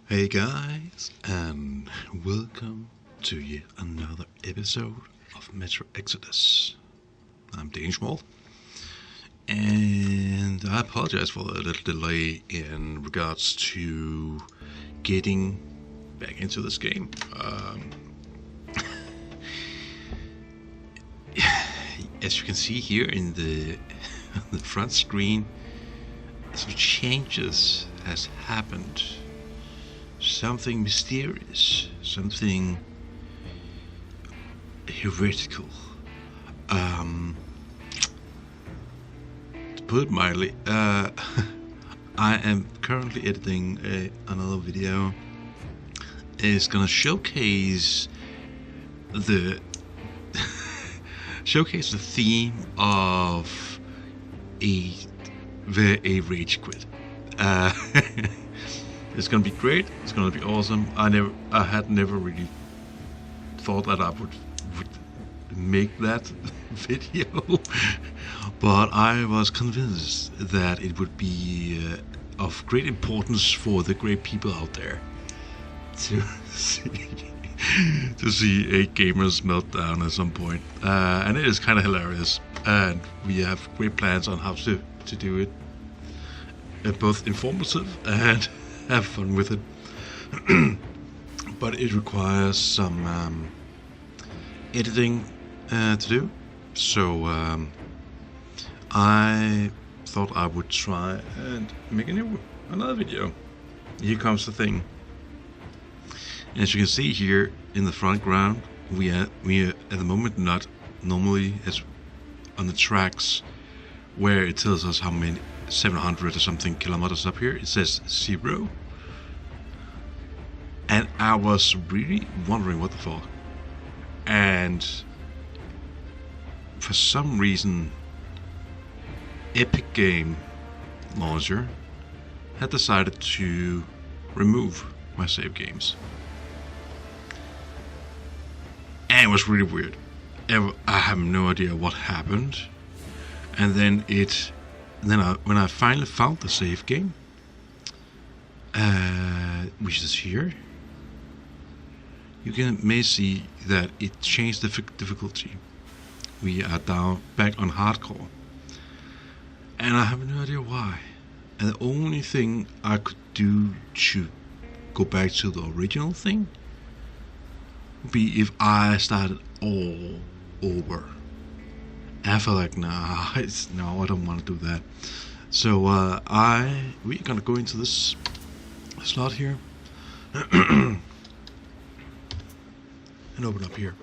Hey guys, and welcome to yet another episode of Metro Exodus. I'm Danish Wolf, and I apologize for the little delay in regards to getting back into this game. As you can see here in the the front screen, some changes has happened. Something mysterious, something heretical. To put it mildly, I am currently editing another video. It's gonna showcase the theme of a rage quit. It's gonna be great. It's gonna be awesome. I had never really thought that I would make that video, but I was convinced that it would be of great importance for the great people out there to see a gamer's meltdown at some point, and it is kind of hilarious. And we have great plans on how to do it, both informative and have fun with it. But it requires some editing to do, so I thought I would try and make another video. Here comes the thing. As you can see here in the front ground, we are at the moment not normally as on the tracks where it tells us how many 700 or something kilometers up here. It says 0, and I was really wondering what the fuck. And for some reason, Epic Game Launcher had decided to remove my save games, and it was really weird. I have no idea what happened, and then when I finally found the save game, which is here, you may see that it changed the difficulty. We are back on hardcore, and I have no idea why. And the only thing I could do to go back to the original thing would be if I started all over. I felt like, no, I don't want to do that. So we're gonna go into this slot here and open up here.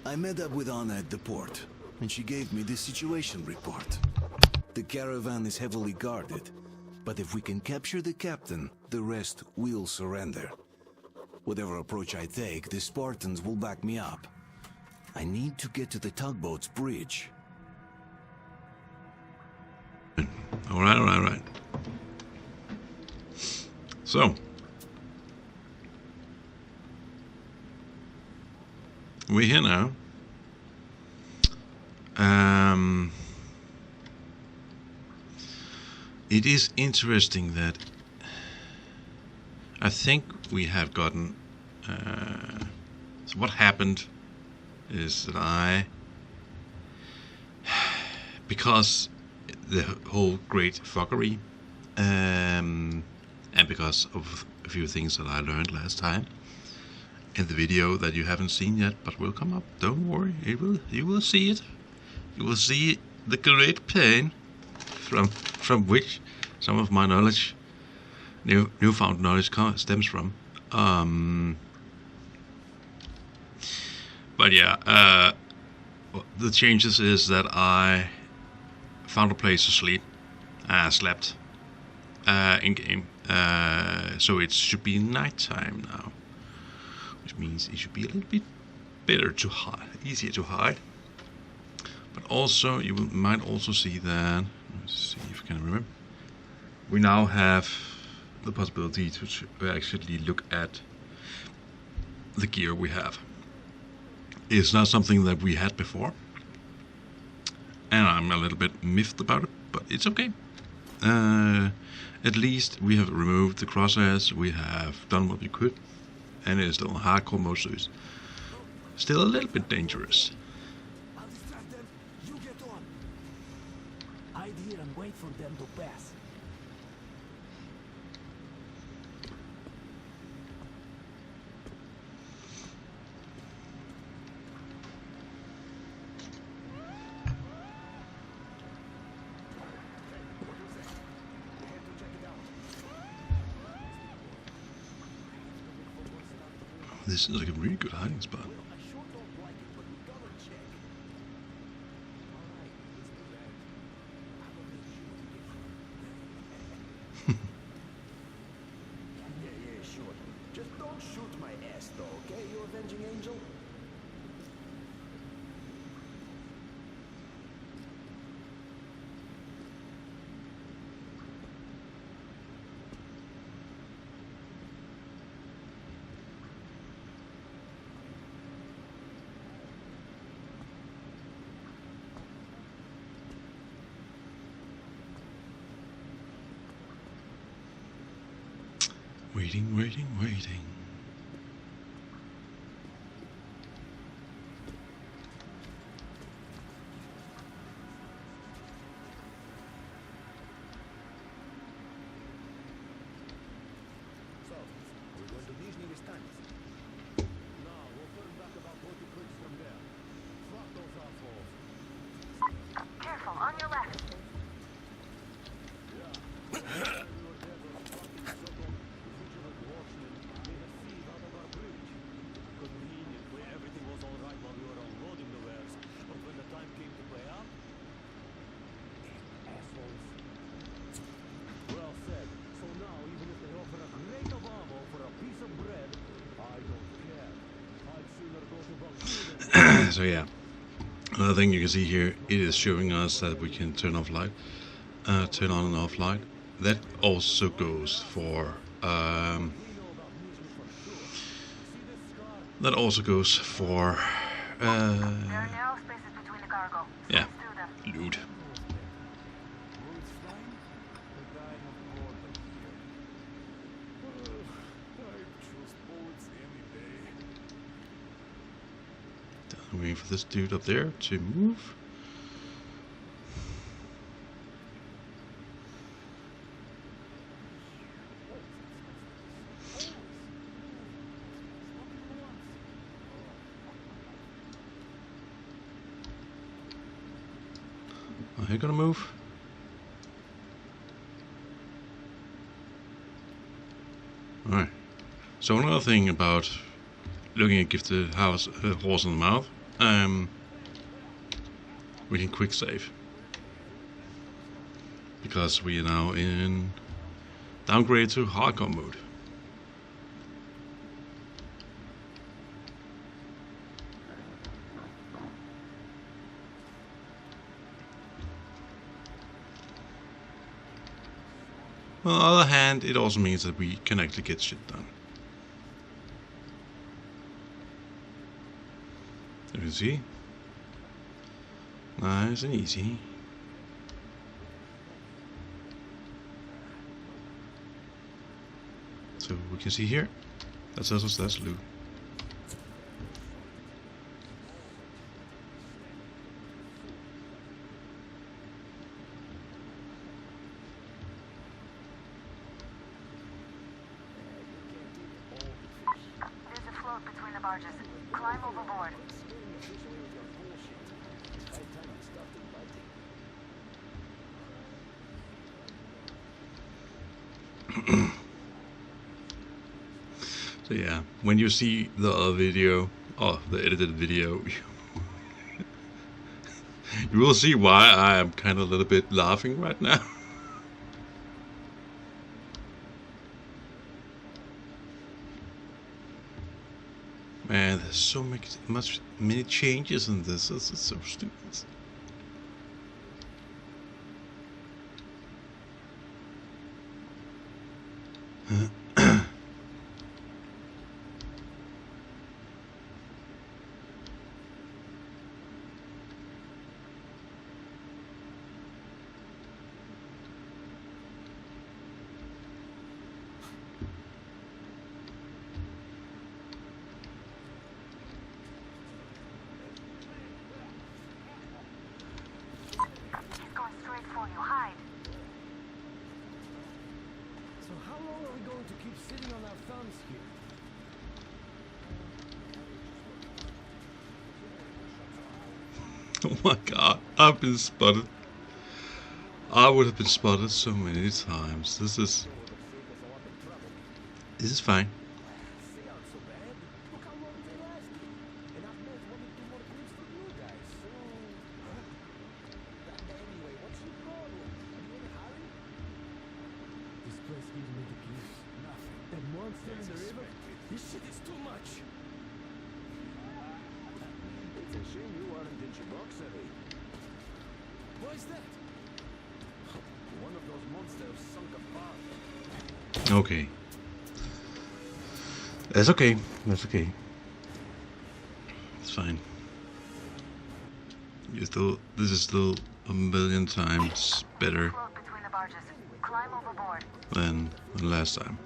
I met up with Anna at the port, and she gave me the situation report. The caravan is heavily guarded, but if we can capture the captain, the rest will surrender. Whatever approach I take, the Spartans will back me up. I need to get to the tugboat's bridge. All right. So, we're here now. It is interesting that I think we have gotten. So what happened is that because the whole great fuckery, and because of a few things that I learned last time in the video that you haven't seen yet, but will come up. Don't worry, you will see it. You will see the great pain from which some of my knowledge, newfound knowledge, stems from. But yeah, the changes is that I found a place to sleep. I slept in game, so it should be nighttime now, which means it should be a little bit better to hide, easier to hide. But also, you might also see that. Let's see if I can remember. We now have the possibility to actually look at the gear we have. It's not something that we had before, and I'm a little bit miffed about it, but it's okay. At least we have removed the crosshairs, we have done what we could, and it is still hardcore mode, so it's still a little bit dangerous. I'll distract them. You get on. Hide here and wait for them to pass. This is like a really good hiding spot. Yeah, sure. Just don't shoot my ass, though, okay, you avenging angel? Waiting, waiting, waiting. So, we're going to Nizhny Ristanets. No, we'll turn back about 40 clicks from there. Fuck those assholes. Careful, on your left. So yeah, another thing you can see here, it is showing us that we can turn off light, turn on and off light. That also goes for that also goes for There are narrow spaces between the cargo. yeah, Through them. loot. I'm waiting for this dude up there to move. Are you gonna move? Alright. So another thing about looking at give the horse in the mouth, we can quick save. Because we are now in downgrade to hardcore mode. On the other hand, it also means that we can actually get shit done. You can see, nice and easy. So we can see here, that tells us that's loot. There's a float between the barges. Climb overboard. So yeah, when you see the other video, or the edited video, you will see why I am kind of a little bit laughing right now. Man, there's so many changes in this. This is so stupid. long are we going to keep sitting on our thumbs here? Oh my god, I've been spotted. I would have been spotted so many times. This is fine. This shit is too much. It's a shame you aren't in Cheboksary. What is that? One of those monsters sunk a bar. Okay. That's okay. That's okay. It's fine. This is still a million times better Float between the barges. Climb overboard. than last time.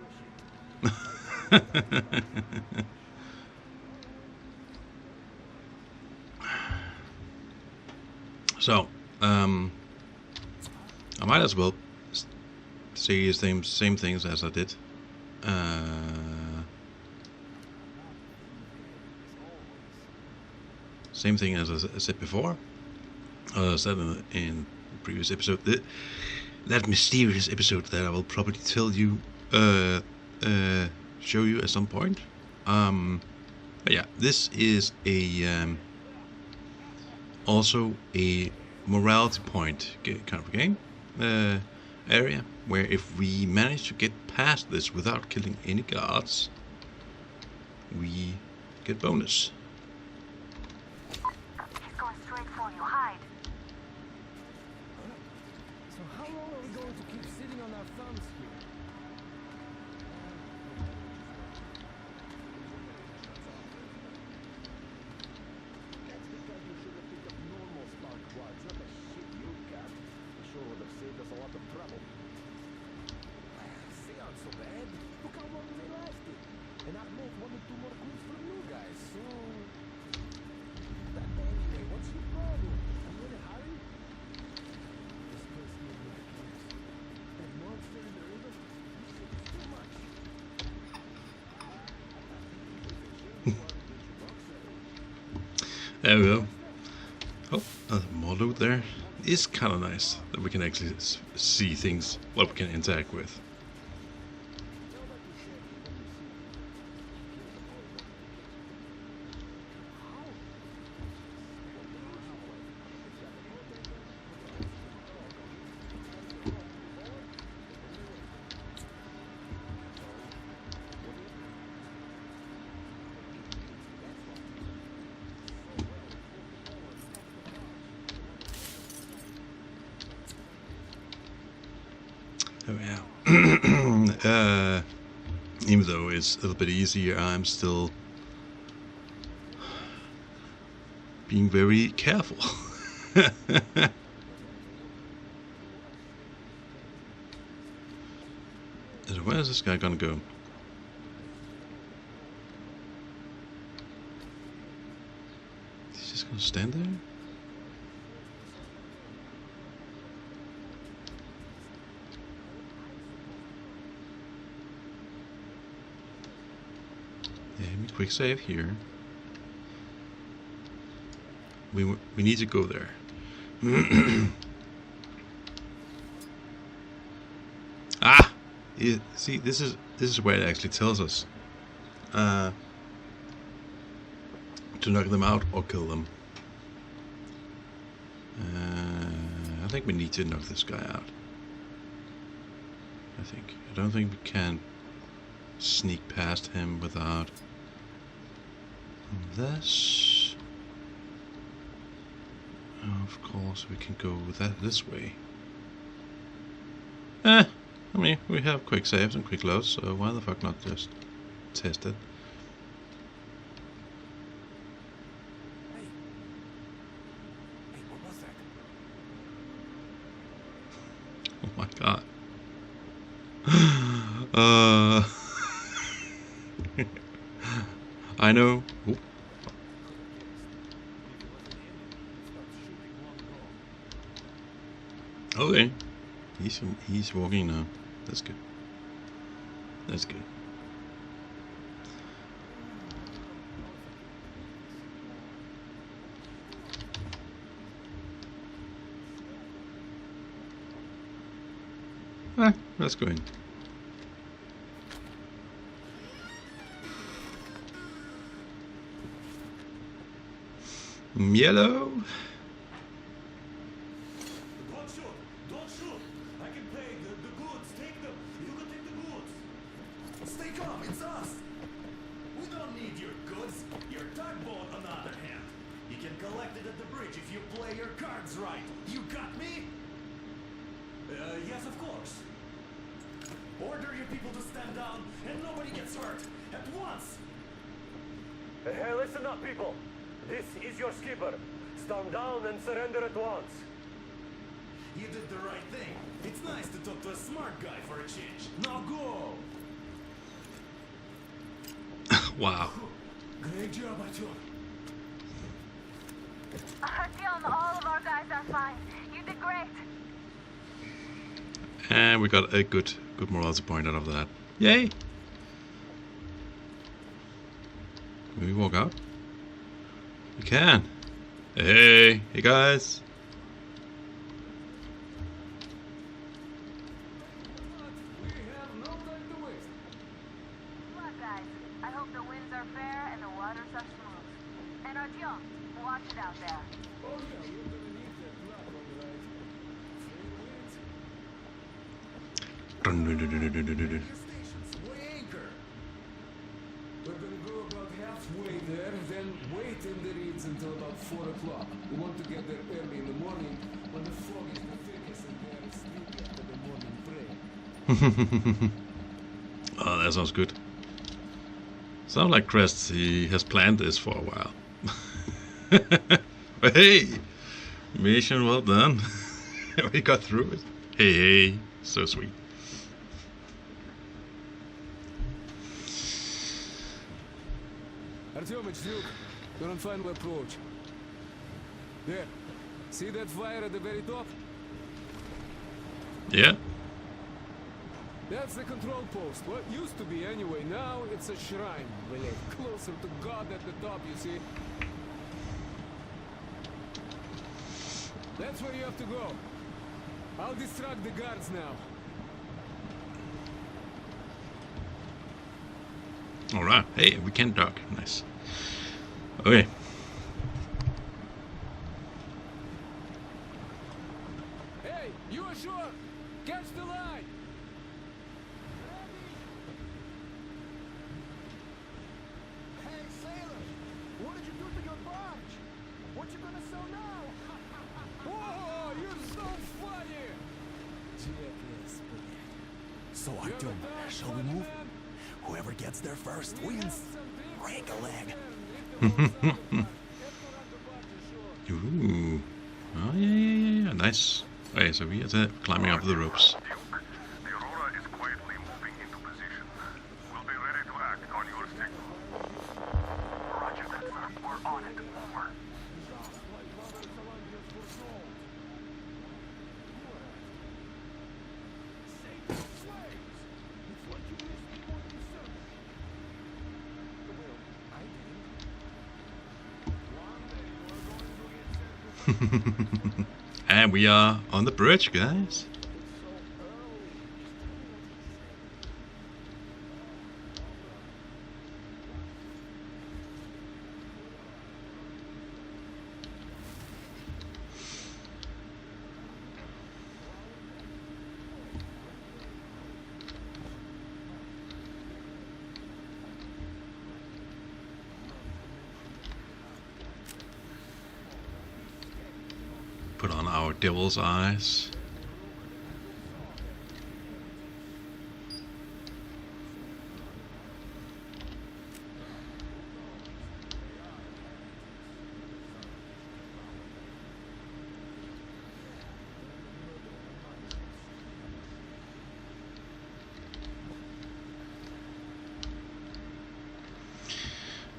So, I might as well say the same things as I did. Same thing as I said before. Said in the previous episode. That mysterious episode that I will probably tell you, show you at some point. But yeah, this is also a morality point kind of a game area where if we manage to get past this without killing any guards, we get bonus. He's going straight for you. Hide. So how long are we going to keep sitting on our thumbs here? That's because you should have picked up normal spark plugs, not the shit you got. It sure would have saved us a lot of trouble. They aren't so bad. Look how long they lasted. And I've made 1 or 2 more quills from you guys, so... That anyway, what's your problem? Are you in a hurry? This place here with the kids. That monster in the river? This shit is too much. There we go. Oh, more loot there. It's kind of nice that we can actually see things, what we can interact with. Oh yeah. Even though it's a little bit easier, I'm still being very careful. So where is this guy gonna go? He's just gonna stand there? Quick save here. We need to go there. Ah! See, this is where it actually tells us to knock them out or kill them. I think we need to knock this guy out. I don't think we can sneak past him without this. Of course, we can go this way. I mean, we have quick saves and quick loads, so why the fuck not just test it? Hey, what was that? Oh my god. I know. Oop. Okay. He's walking now. That's good. That's good. Let's go in. Yellow. Don't shoot! Don't shoot! I can pay the goods. Take them. You can take the goods. Stay calm. It's us. We don't need your goods. Your tugboat, on the other hand. You can collect it at the bridge if you play your cards right. You got me? Yes, of course. Order your people to stand down and nobody gets hurt. At once. Hey, listen up, people. This is your skipper. Stand down and surrender at once. You did the right thing. It's nice to talk to a smart guy for a change. Now go! Wow. Great job, Artyom. Artyom, all of our guys are fine. You did great. And we got a good morale point out of that. Yay! Can we walk out? We can. Hey guys. We have no time to waste. Come on, guys. I hope the winds are fair and the waters are smooth. And Artyom, watch it out there. Oh yeah, you're gonna need that drop, all right. Stations, we anchor. We're gonna go about halfway there, then wait in the reeds until about 4 o'clock. We want to get there early in the morning when the fog is the thickest and they're asleep after the morning prayer. Oh, that sounds good. Sounds like Crest, he has planned this for a while. But hey, mission well done. We got through it. Hey, so sweet. Artyomich, Duke, you're on final approach. There. See that fire at the very top? Yeah. That's the control post. What used to be anyway. Now it's a shrine. Closer to God at the top, you see. That's where you have to go. I'll distract the guards now. Alright. Hey, we can dock. Nice. Okay. Hey, you ashore! Catch the line! Hey, sailor! What did you do to your barge? What you gonna sell now? Oh, you're so funny! So, You're Artyom, the dog, shall we funny move? man. Whoever gets there first We have wins. some people Break a leg. Ooh. Oh, yeah. Nice. Okay, so we are climbing up the ropes. Duke, the Aurora is quietly moving into position. We'll be ready to act on your signal. Roger that, sir. We're on it. Over. And we are on the bridge, guys. Put on our devil's eyes.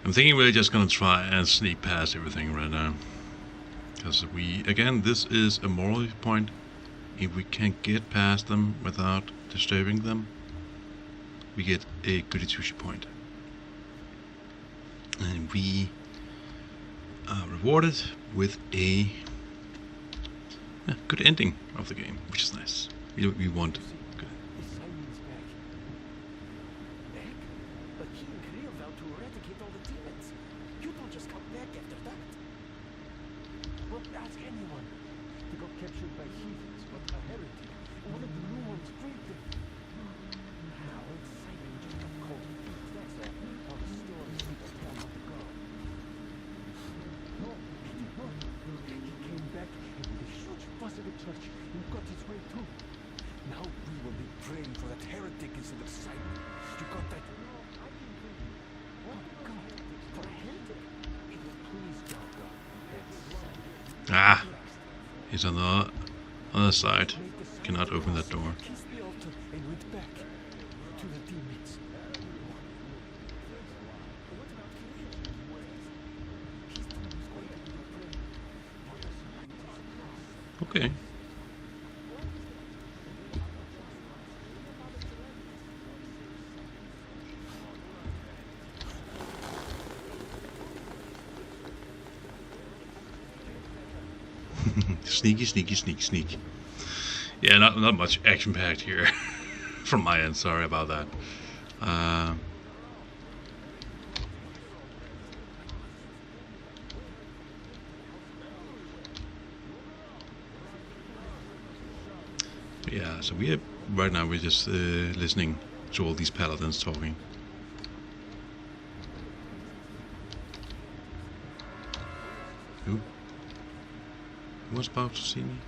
I'm thinking we're just gonna try and sneak past everything right now. Because again, this is a moral point. If we can get past them without disturbing them, we get a goody two-shoe point. And we are rewarded with a good ending of the game, which is nice. We want good. Simon's back. Back? But he and Creel vowed to eradicate all the demons. You don't just come back after that. Well, ask anyone. They got captured by heathens, but a heretic. One of the new ones freed them. Now it's Simon just got cold feet, that's all. While the stormkeeper told him to go. No, he did not. He came back and with a huge fuss at the church and got his way too. Now we will be praying for that heretic instead of Simon. You got that? Oh God, for a heretic? It will please God. Ah, he's on the other side. Cannot open that door. Kissed the altar and went back to the demons. Okay. Sneaky, sneaky, sneak, sneak. Yeah, not much action packed here from my end. Sorry about that. Yeah, so right now we're just listening to all these paladins talking. Who was about to see me?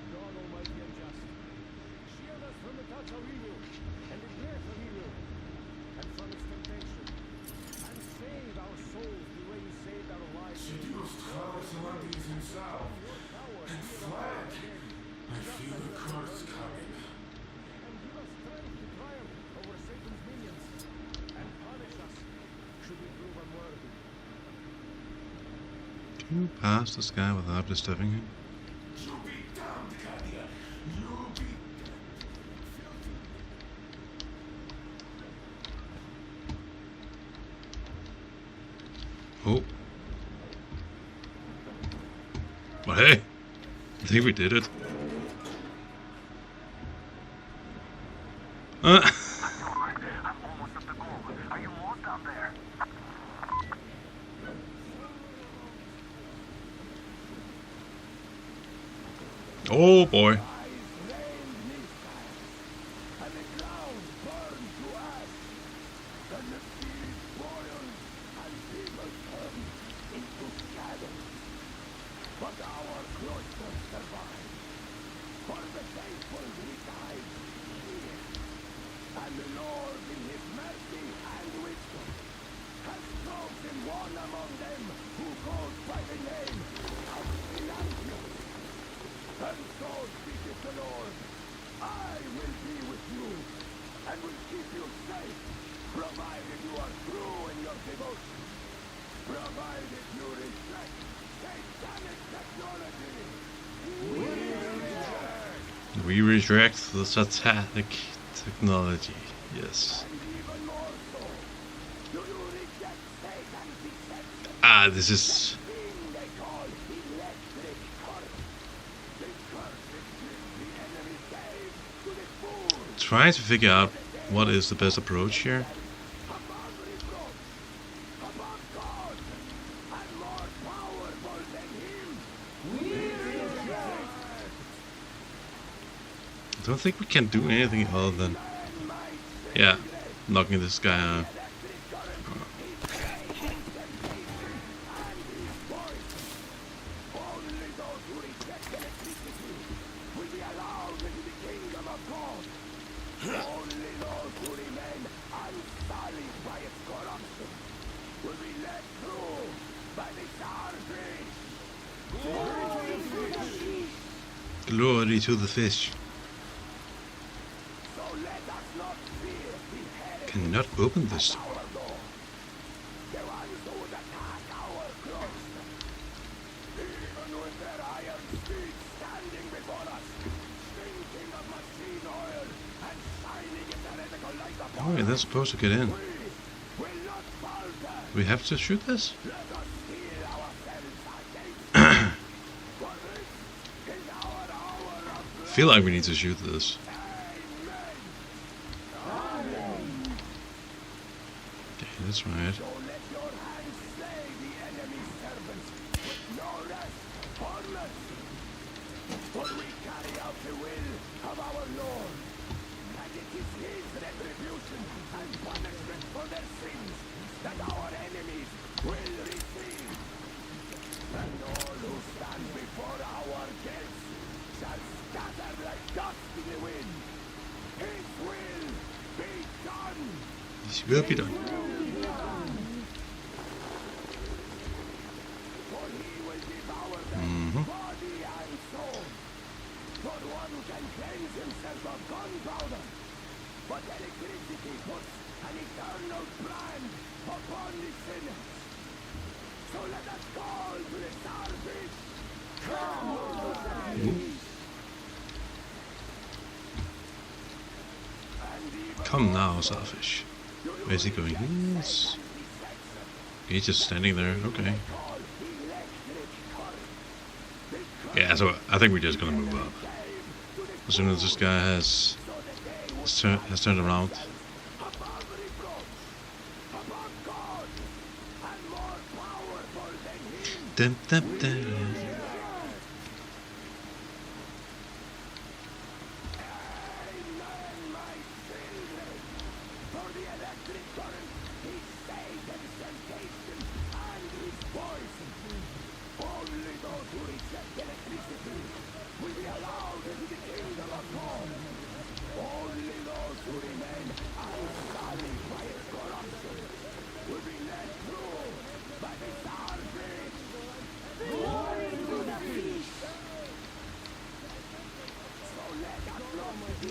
God Almighty and just, shield us from the touch of evil, and the death of evil, and from its temptation, and save our souls the way you saved our lives. Seduced Phalanx himself and fled. I feel the curse coming. And give us strength to triumph over Satan's minions, and punish us should we prove unworthy. Can you pass this guy without disturbing him? You be damned, Kadia. You be Oh. Well, hey. I think we did it. I'm almost at the goal. Are you almost down there? Oh boy. And the ground burned to ash, and the sea boiled, and people turned into shadows. But our cloister survived, for the faithful reside here. And the Lord, in his mercy and wisdom, has chosen one among them who goes by the name of Philanthropus. And so speaketh the Lord, I will be with you, and will keep you safe, provided you are true in your devotion, provided you reject satanic technology. We reject the satanic technology. Yes. And even more so, do you reject Satan's deception? Ah, this is... Thing they call electric current. The curse that gives the enemy gave to the fool. Trying to figure out what is the best approach here. Above reproach, above God, and more powerful than him. I don't think we can do anything other than... Yeah, knocking this guy out. Only those who reject electricity will be allowed into the kingdom of God. Only those who remain unsullied by its corruption will be let through by the Starfish. Glory to the fish. So let us not fear the heresy Cannot open this. of our Lord. The ones who would attack Wait, they're supposed to get in. We have to shoot this? Feel like we need to shoot this. Okay, that's right. For we carry out the will of our Lord, and it is his retribution and punishment for their sins that our enemies will receive. And all who stand before our gates shall scatter like dust in the wind. His will be done. This will be done. For he will devour them body and soul. For one can cleanse himself of gunpowder, but electricity puts an eternal brand upon the sinners. So let us call to the starfish. Come now, Starfish. Where's he going? Yes. He's just standing there. Okay. Yeah, so I think we're just gonna move up. As soon as this guy has turned around. Dun, dun, dun.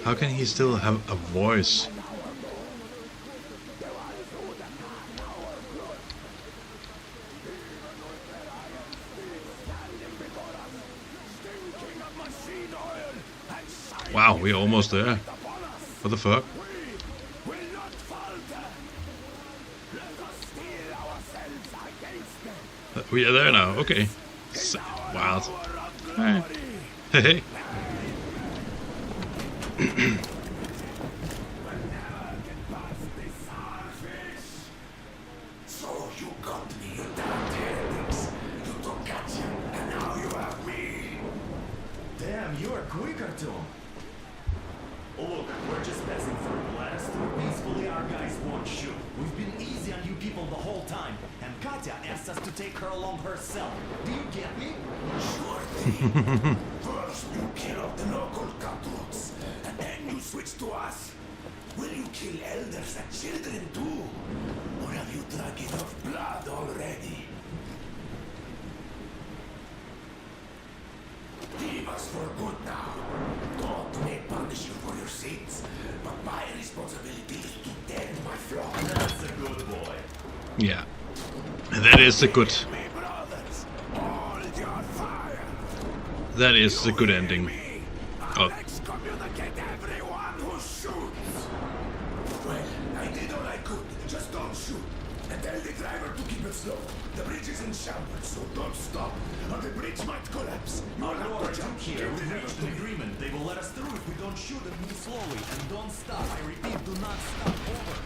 How can he still have a voice? Wow, we're almost there. What the fuck? We are there now, okay. Wild. Alright. Hey. So you got me, you damn heretics. You took Katya, and now you have me. Damn, you are quicker, Tom. Oh, look, we're just passing through. Let us through peacefully, our guys won't shoot. We've been easy on you people the whole time, and Katya asked us to take her along herself. Do you get me? Sure thing. First you kill the local cutthroats, and then you switch to us. Will you kill elders and children too? Or have you drunk enough blood already? Leave us for good now. God may punish you for your sins, but my responsibility is to tend my flock. That's a good boy. Yeah. That is the good. Me, brothers, hold your fire. That is the good ending. Oh. Excommunicate everyone who shoots. Well, I did all I could. Just don't shoot. And tell the driver to keep it slow. The bridge is in shambles, so don't stop, or the bridge might collapse. Our You'll have Lord, to jump here, we reached an agreement. They will let us through if we don't shoot and move slowly. And don't stop. I repeat, do not stop. Over.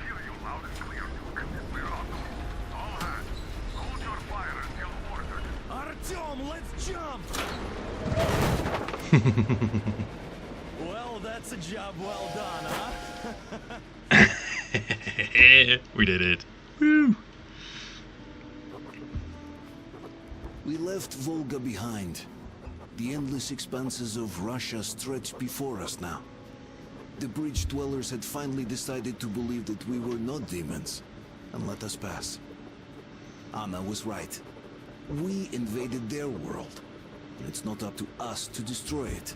Hear you loud and clear, Duke. We're on. All hands, hold your fire until ordered. Artyom, let's jump! Well, that's a job well done, huh? We did it. Woo! We left Volga behind. The endless expanses of Russia stretched before us now. The bridge dwellers had finally decided to believe that we were not demons and let us pass. Anna was right. We invaded their world, and it's not up to us to destroy it,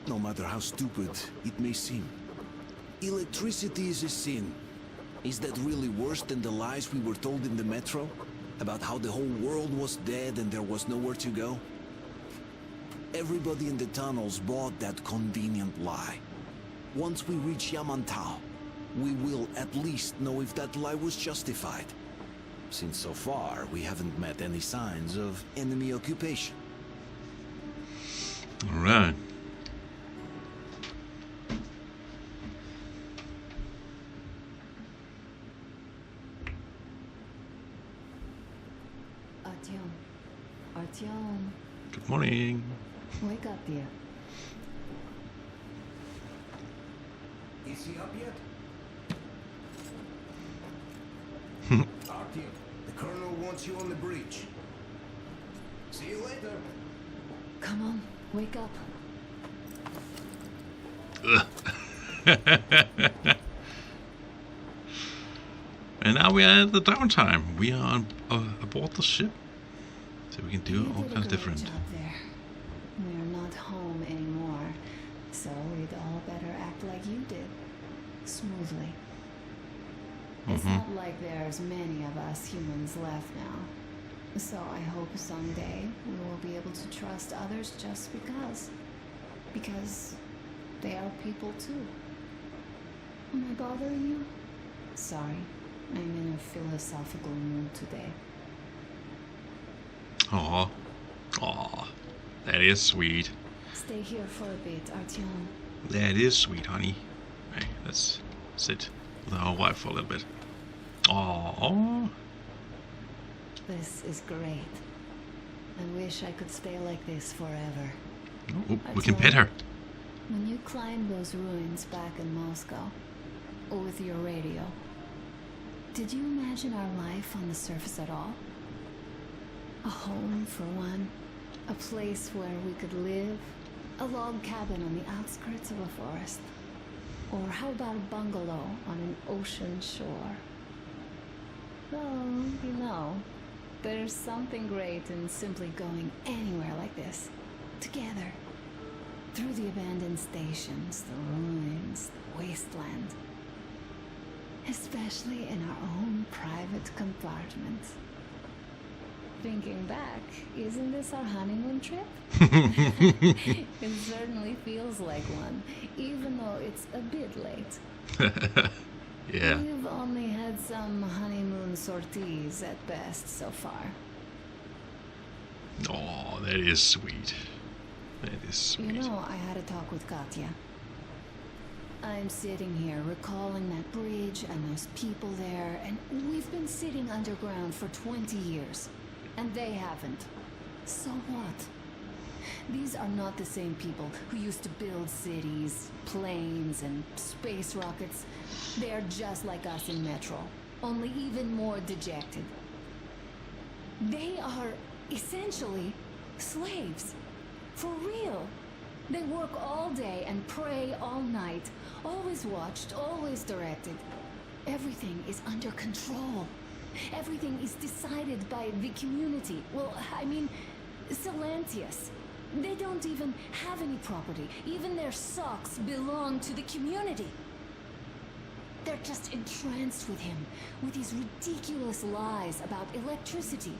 no matter how stupid it may seem. Electricity is a sin. Is that really worse than the lies we were told in the metro? About how the whole world was dead and there was nowhere to go? Everybody in the tunnels bought that convenient lie. Once we reach Yamantau, we will at least know if that lie was justified. Since so far, we haven't met any signs of enemy occupation. All right. Artyom, Good morning. wake up, dear. Is he up yet? Artyom, the colonel wants you on the bridge. See you later. Come on, wake up. And now we are at the downtime. We are aboard the ship, so we can do You all did a kinds of great different. job there. We're not home anymore, so we'd all better act like you did. Smoothly. It's not like there's many of us humans left now. So I hope someday we will be able to trust others just because. Because they are people too. Am I bothering you? Sorry, I'm in a philosophical mood today. Aw, aw, that is sweet. Stay here for a bit, Artyom. That is sweet, honey. Hey, let's sit with our wife for a little bit. Aw. This is great. I wish I could stay like this forever. Oh, we can pet her. When you climbed those ruins back in Moscow, with your radio, did you imagine our life on the surface at all? A home for one, a place where we could live, a log cabin on the outskirts of a forest, or how about a bungalow on an ocean shore? Well, you know, there's something great in simply going anywhere like this, together, through the abandoned stations, the ruins, the wasteland. Especially in our own private compartment. Thinking back, isn't this our honeymoon trip? It certainly feels like one, even though it's a bit late. Yeah. We've only had some honeymoon sorties at best so far. Oh, that is sweet. That is sweet. You know, I had a talk with Katya. I'm sitting here recalling that bridge and those people there, and we've been sitting underground for 20 years, and they haven't. So what? These are not the same people who used to build cities, planes, and space rockets. They are just like us in Metro, only even more dejected. They are essentially slaves. For real. They work all day and pray all night. Always watched, always directed. Everything is under control. Everything is decided by the community. Well, I mean, Silantius. They don't even have any property. Even their socks belong to the community. They're just entranced with him, with these ridiculous lies about electricity.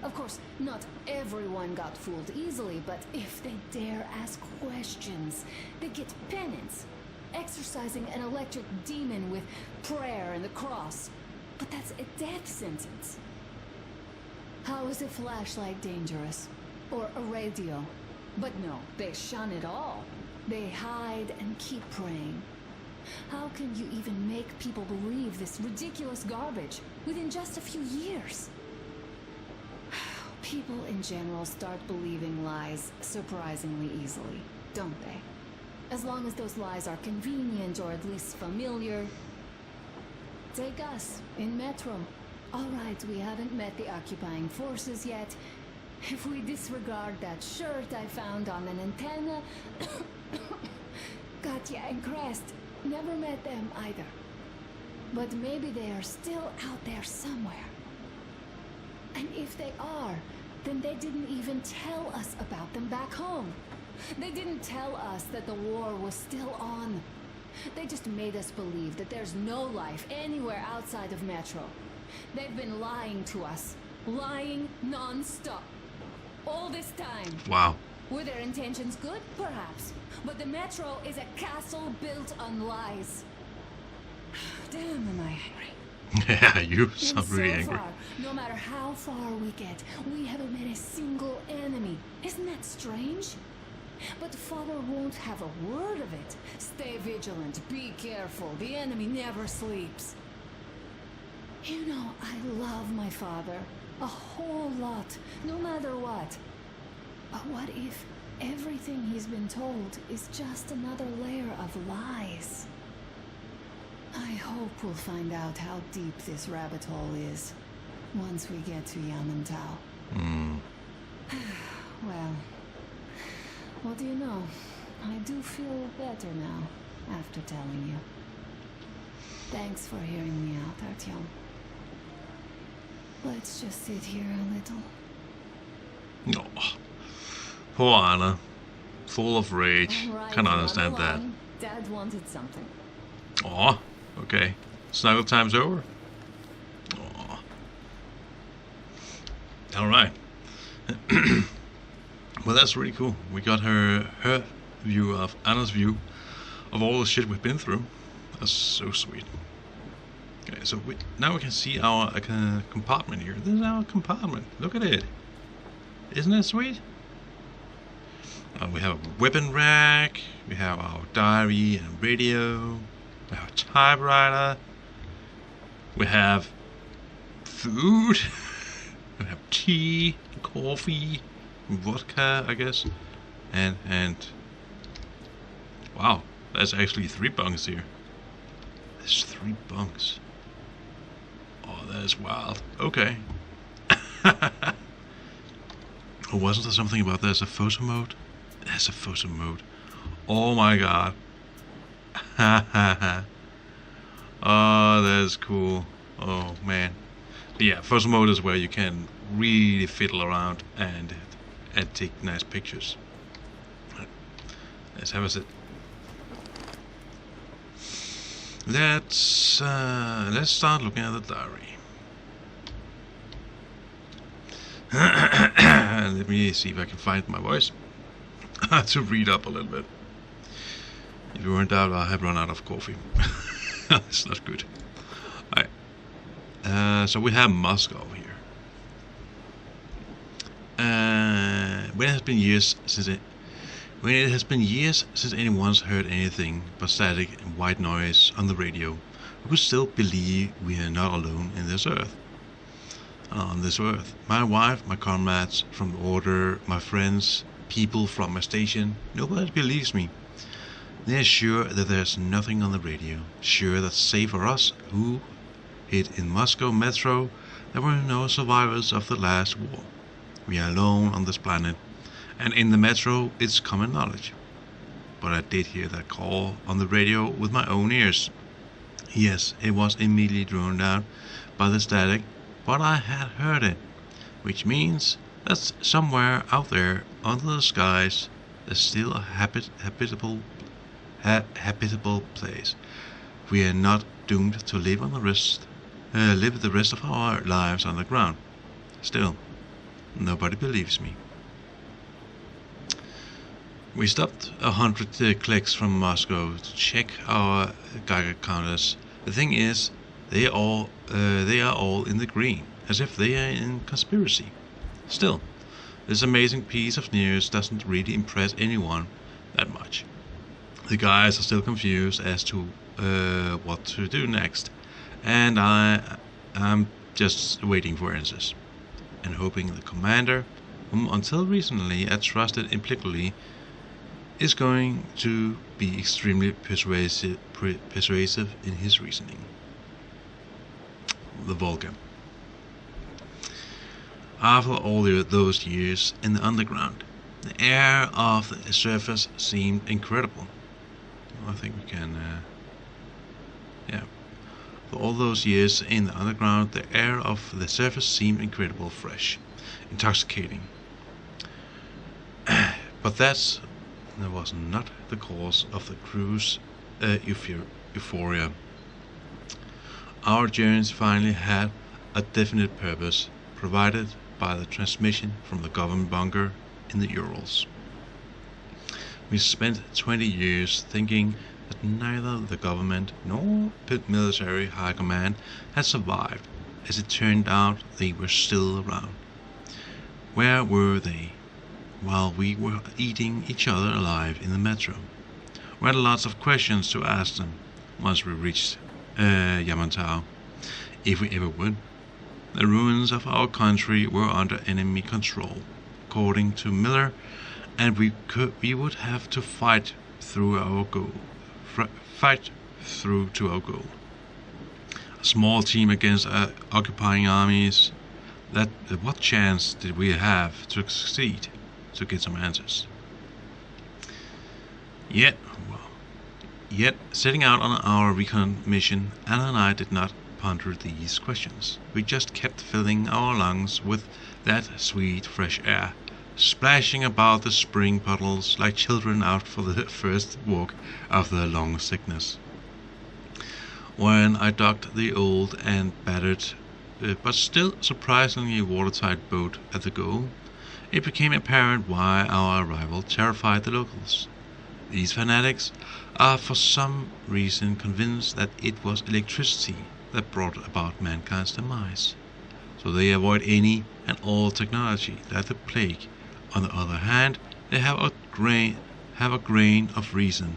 Of course, not everyone got fooled easily, but if they dare ask questions, they get penance, exorcising an electric demon with prayer and the cross. But that's a death sentence. How is a flashlight dangerous? Or a radio? But no, they shun it all. They hide and keep praying. How can you even make people believe this ridiculous garbage within just a few years? People in general start believing lies surprisingly easily, don't they? As long as those lies are convenient or at least familiar. Take us, in Metro. Alright, we haven't met the occupying forces yet. If we disregard that shirt I found on an antenna... Katya and Crest, never met them either. But maybe they are still out there somewhere. And if they are, then they didn't even tell us about them back home. They didn't tell us that the war was still on. They just made us believe that there's no life anywhere outside of Metro. They've been lying to us. Lying non-stop. All this time. Wow. Were their intentions good? Perhaps. But the Metro is a castle built on lies. Damn, am I angry. Yeah, you And sound really so angry. far, no matter how far we get, we haven't met a single enemy. Isn't that strange? But Father won't have a word of it. Stay vigilant, be careful. The enemy never sleeps. You know, I love my father. A whole lot, no matter what. But what if everything he's been told is just another layer of lies? I hope we'll find out how deep this rabbit hole is once we get to Yamantau. Well, what do you know? I do feel better now after telling you. Thanks for hearing me out, Artyom. Let's just sit here a little. No. Poor Anna. Full of rage. All right, Can't run understand that. along. Dad wanted something. Aw, okay. Snuggle time's over. Aw. Alright. Well, that's really cool. We got her view of Anna's view of all the shit we've been through. That's so sweet. Okay, so now we can see our compartment here. This is our compartment. Look at it. Isn't that sweet? We have a weapon rack. We have our diary and radio. We have a typewriter. We have food. We have tea, coffee, vodka, I guess. And wow, there's actually 3 bunks here. There's 3 bunks. Oh, that is wild. Okay. Oh, wasn't there something about there's a photo mode? There's a photo mode. Oh my god. Oh, that's cool. Oh man. But yeah, photo mode is where you can really fiddle around and take nice pictures. Let's have a sit. Let's start looking at the diary. Let me see if I can find my voice to read up a little bit. If you weren't out, I have run out of coffee. It's not good. Alright. So we have Moscow here. When it has been years since anyone's heard anything but static and white noise on the radio, we could still believe we are not alone in this earth. On this earth, my wife, my comrades from the order, my friends, people from my station, nobody believes me. They are sure that there's nothing on the radio, sure that save for us who hid in Moscow metro, there were no survivors of the last war. We are alone on this planet, and in the metro it's common knowledge. But I did hear that call on the radio with my own ears. Yes, it was immediately drowned out by the static, but I had heard it, which means that somewhere out there under the skies there's still a habitable place. We are not doomed to live the rest of our lives underground. Still, nobody believes me. We stopped 100 clicks from Moscow to check our Geiger counters. The thing is, they are all in the green, as if they are in conspiracy. Still, this amazing piece of news doesn't really impress anyone that much. The guys are still confused as to what to do next, and I'm just waiting for answers, and hoping the commander, whom until recently I trusted implicitly, is going to be extremely persuasive in his reasoning. The Volga. After all those years in the underground, the air of the surface seemed incredible. I think we can, For all those years in the underground, the air of the surface seemed incredible fresh, intoxicating. But that was not the cause of the crew's euphoria. Our journeys finally had a definite purpose, provided by the transmission from the government bunker in the Urals. We spent 20 years thinking that neither the government nor military high command had survived. As it turned out, they were still around. Where were they while we were eating each other alive in the metro? We had lots of questions to ask them once we reached Yamantau, if we ever would. The ruins of our country were under enemy control, according to Miller, and we would have to fight through to our goal. A small team against occupying armies. What chance did we have to succeed? To get some answers. Yet, setting out on our recon mission, Anna and I did not ponder these questions. We just kept filling our lungs with that sweet fresh air, splashing about the spring puddles like children out for the first walk after a long sickness. When I docked the old and battered, but still surprisingly watertight boat at the goal, it became apparent why our arrival terrified the locals. These fanatics are for some reason convinced that it was electricity that brought about mankind's demise. So they avoid any and all technology like the plague. On the other hand, they have a grain of reason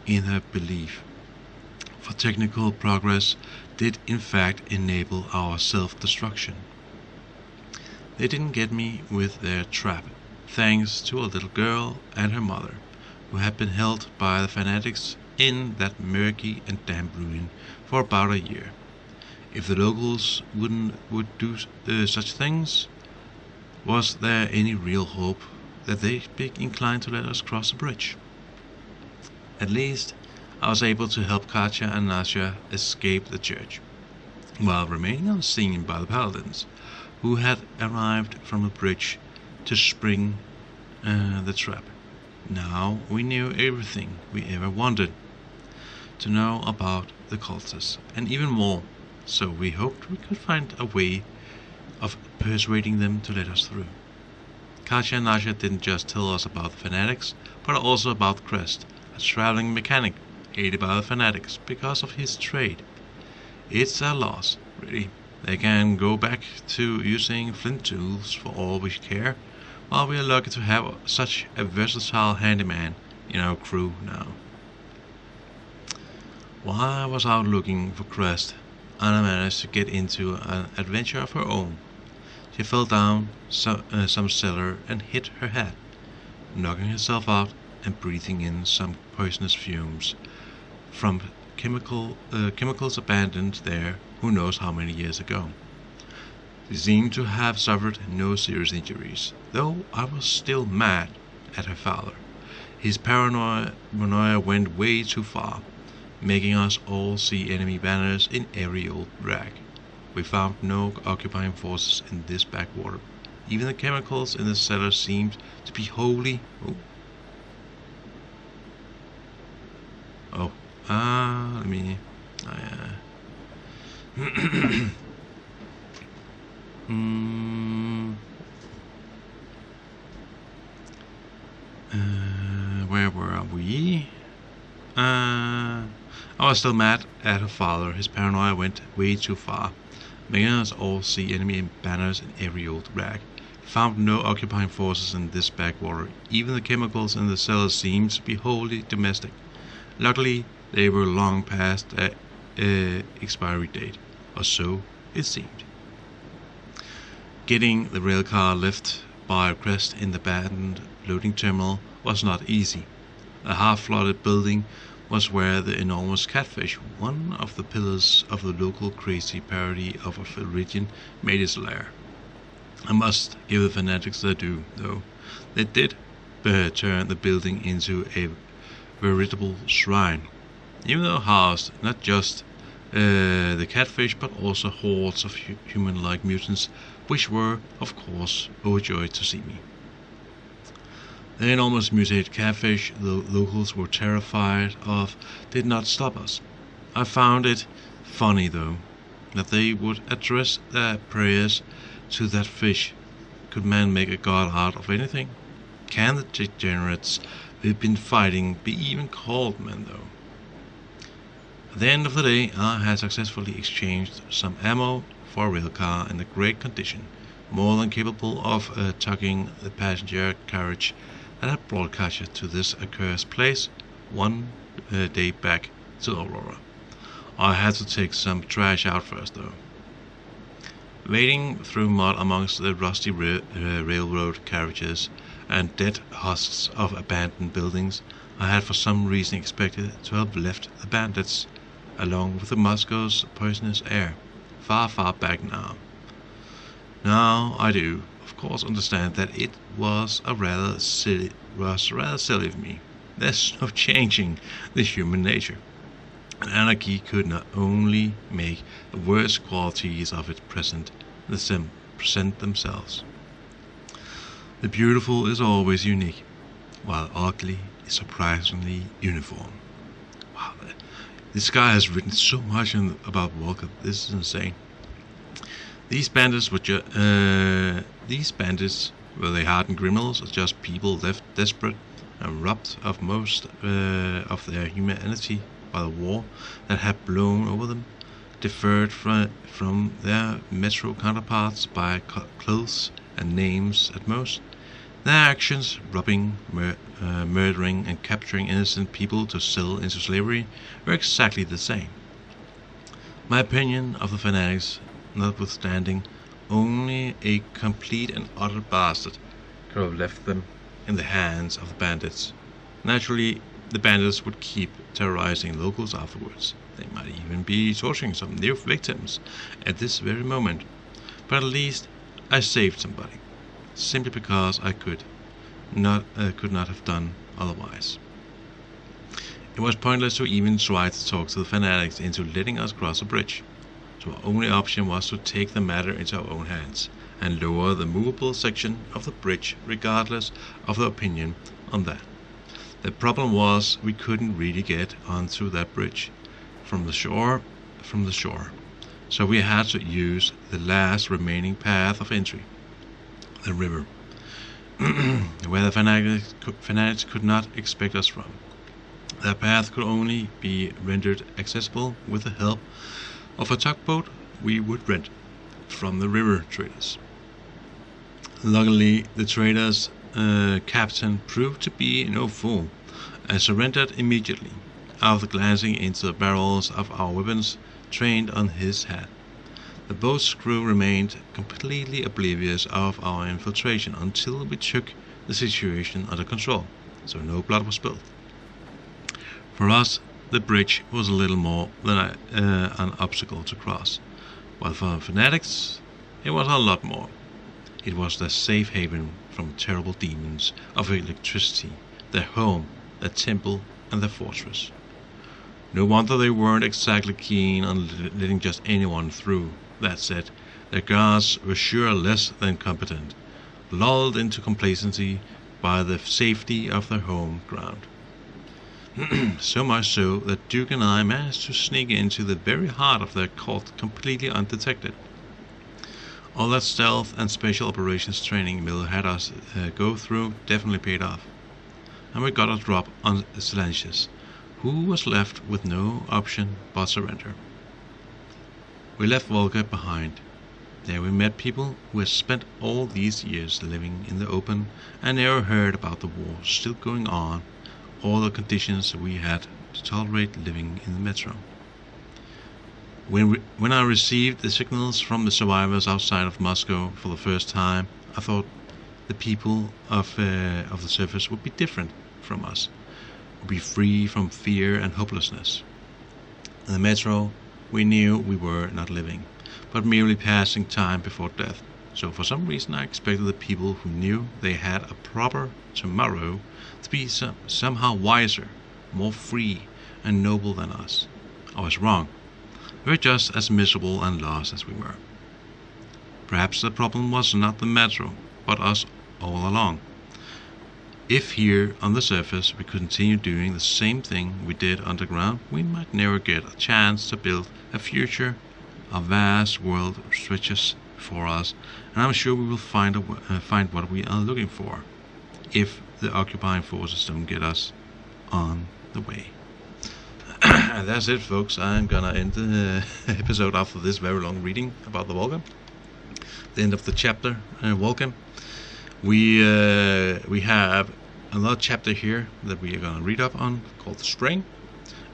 in their belief. For technical progress did in fact enable our self-destruction. They didn't get me with their trap, thanks to a little girl and her mother, who had been held by the fanatics in that murky and damp ruin for about a year. If the locals would do such things, was there any real hope that they'd be inclined to let us cross the bridge? At least, I was able to help Katya and Nasha escape the church, while remaining unseen by the paladins, who had arrived from the bridge to spring the trap. Now we knew everything we ever wanted to know about the cultists, and even more, so we hoped we could find a way of persuading them to let us through. Katya and Nasha didn't just tell us about the fanatics, but also about Crest, a traveling mechanic hated by the fanatics because of his trade. It's a loss, really. They can go back to using flint tools for all we care, while we are lucky to have such a versatile handyman in our crew now. While I was out looking for Crest, Anna managed to get into an adventure of her own. She fell down some cellar and hit her head, knocking herself out and breathing in some poisonous fumes from chemicals abandoned there who knows how many years ago. She seemed to have suffered no serious injuries, though I was still mad at her father. His paranoia went way too far, making us all see enemy banners in every old rag. We found no occupying forces in this backwater. Even the chemicals in the cellar seemed to be wholly... let me... where were we? I was still mad at her father. His paranoia went way too far, making us all see enemy banners in every old rag. Found no occupying forces in this backwater. Even the chemicals in the cellar seemed to be wholly domestic. Luckily, they were long past expiry date, or so it seemed. Getting the railcar left by Crest in the abandoned loading terminal was not easy. A half-flooded building was where the enormous catfish, one of the pillars of the local crazy parody of a religion, made its lair. I must give the fanatics their due, though. They did turn the building into a veritable shrine, even though housed not just the catfish but also hordes of human-like mutants, which were, of course, overjoyed to see me. The enormous mutated catfish the locals were terrified of did not stop us. I found it funny, though, that they would address their prayers to that fish. Could man make a god out of anything? Can the degenerates we've been fighting be even called men, though? At the end of the day, I had successfully exchanged some ammo for a rail car in a great condition, more than capable of tugging the passenger carriage that had brought Katya to this accursed place one day back to Aurora. I had to take some trash out first, though. Wading through mud amongst the rusty railroad carriages and dead husks of abandoned buildings, I had for some reason expected to have left the bandits, along with the Moscow's poisonous air, far, far back now. Now I do, of course, understand that it was rather silly of me. There's no changing the human nature. And anarchy could not only make the worst qualities of it present themselves. The beautiful is always unique, while ugly is surprisingly uniform. Wow, this guy has written so much about Walker. This is insane. These bandits, were they hardened criminals, or just people left desperate and robbed of most of their humanity by the war that had blown over them, deferred from their metro counterparts by clothes and names at most? Their actions, robbing, murdering, and capturing innocent people to sell into slavery, were exactly the same. My opinion of the fanatics notwithstanding, only a complete and utter bastard could have left them in the hands of the bandits. Naturally, the bandits would keep terrorizing locals afterwards. They might even be torturing some new victims at this very moment. But at least I saved somebody, simply because I could not have done otherwise. It was pointless to even try to talk to the fanatics into letting us cross a bridge. So our only option was to take the matter into our own hands and lower the movable section of the bridge regardless of the opinion on that. The problem was we couldn't really get onto that bridge from the shore, so we had to use the last remaining path of entry, the river, where the fanatics could not expect us from. That path could only be rendered accessible with the help of a tugboat we would rent from the river traders. Luckily, the traders' captain proved to be no fool, and surrendered immediately, after glancing into the barrels of our weapons trained on his head. The boat's crew remained completely oblivious of our infiltration until we took the situation under control, so no blood was spilled. For us, the bridge was a little more than an obstacle to cross, while for the fanatics, it was a lot more. It was their safe haven from terrible demons of electricity, their home, their temple, and their fortress. No wonder they weren't exactly keen on letting just anyone through. That said, their guards were sure less than competent, lulled into complacency by the safety of their home ground. So much so that Duke and I managed to sneak into the very heart of their cult completely undetected. All that stealth and special operations training Miller had us go through definitely paid off, and we got a drop on Silencius, who was left with no option but surrender. We left Volga behind. There we met people who had spent all these years living in the open and never heard about the war still going on, or the conditions we had to tolerate living in the metro. When I received the signals from the survivors outside of Moscow for the first time, I thought the people of the surface would be different from us, would be free from fear and hopelessness. In the metro, we knew we were not living, but merely passing time before death. So for some reason I expected the people who knew they had a proper tomorrow to be somehow wiser, more free and noble than us. I was wrong. We were just as miserable and lost as we were. Perhaps the problem was not the metro, but us all along. If here on the surface we continue doing the same thing we did underground, we might never get a chance to build a future. A vast world stretches for us, and I'm sure we will find what we are looking for, if the occupying forces don't get us on the way. that's it, folks. I'm gonna end the episode after this very long reading about the Vulcan. The end of the chapter, Vulcan. We have another chapter here that we are gonna read up on called the String,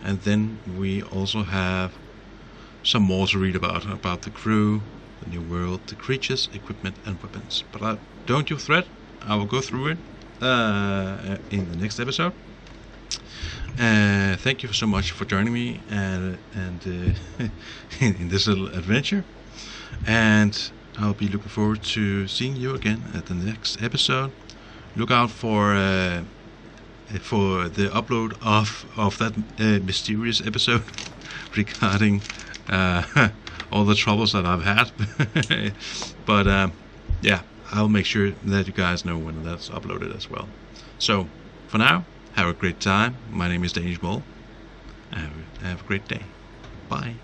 and then we also have some more to read about the crew, the new world, the creatures, equipment, and weapons. But don't you fret, I will go through it in the next episode. Thank you so much for joining me and in this little adventure, and I'll be looking forward to seeing you again at the next episode. Look out for the upload of that mysterious episode regarding all the troubles that I've had. But yeah, I'll make sure that you guys know when that's uploaded as well. So for now, have a great time. My name is Danish Bull. Have a great day. Bye.